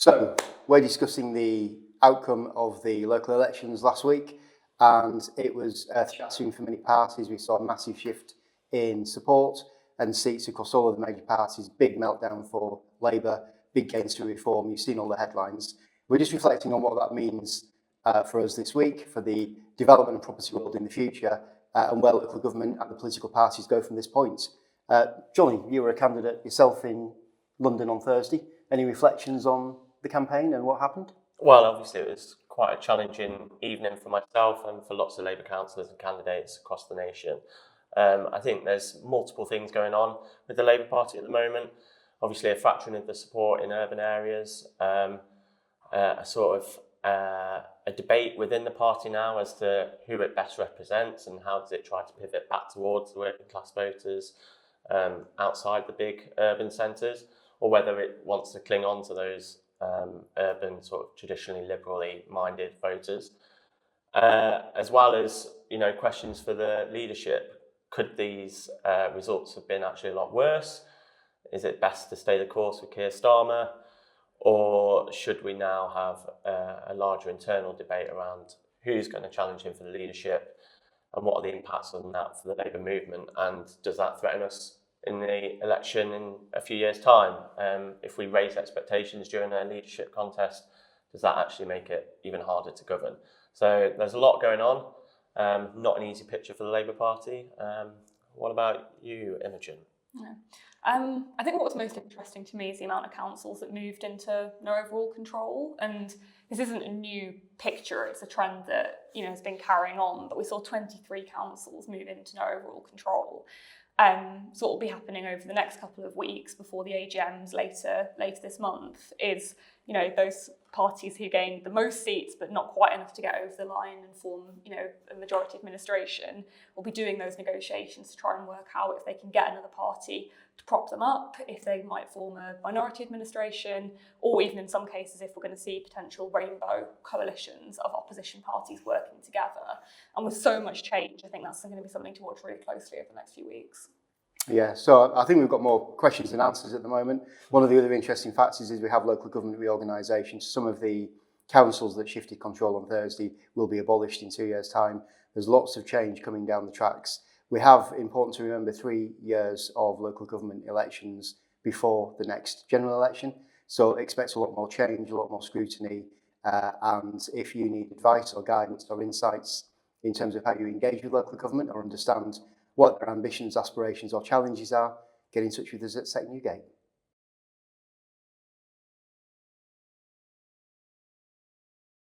So we're discussing the outcome of the local elections last week, and it was earth-shattering for many parties. We saw a massive shift in support and seats across all of the major parties, big meltdown for Labour, big gains to reform. You've seen all the headlines. We're just reflecting on what that means for us this week, for the development and property world in the future, and where local government and the political parties go from this point. Johnny, you were a candidate yourself in London on Thursday. Any reflections on the campaign and what happened? Well, obviously it was quite a challenging evening for myself and for lots of Labour councillors and candidates across the nation. I think there's multiple things going on with the Labour Party at the moment. Obviously a fracturing of the support in urban areas, a debate within the party now as to who it best represents and how does it try to pivot back towards the working class voters outside the big urban centres, or whether it wants to cling on to those urban, sort of traditionally liberally minded voters, as well as, questions for the leadership. Could these results have been actually a lot worse? Is it best to stay the course with Keir Starmer, or should we now have a larger internal debate around who's going to challenge him for the leadership and what are the impacts on that for the Labour movement, and does that threaten us in the election in a few years' time? If we raise expectations during a leadership contest, does that actually make it even harder to govern? So there's a lot going on. Not an easy picture for the Labour Party. What about you, Imogen? Yeah. I think what's most interesting to me is the amount of councils that moved into no overall control. And this isn't a new picture, it's a trend that has been carrying on. But we saw 23 councils move into no overall control. So what will be happening over the next couple of weeks before the AGMs later this month is, those parties who gained the most seats but not quite enough to get over the line and form, a majority administration, will be doing those negotiations to try and work out if they can get another party to prop them up, if they might form a minority administration, or even in some cases if we're going to see potential rainbow coalitions of opposition parties working together. And with so much change, I think that's going to be something to watch really closely over the next few weeks. Yeah, so I think we've got more questions than answers at the moment. One of the other interesting factors is we have local government reorganisation. Some of the councils that shifted control on Thursday will be abolished in 2 years' time. There's lots of change coming down the tracks. We have, important to remember, 3 years of local government elections before the next general election. So expect a lot more change, a lot more scrutiny. And if you need advice or guidance or insights in terms of how you engage with local government or understand what their ambitions, aspirations or challenges are, get in touch with us at Second Newgate.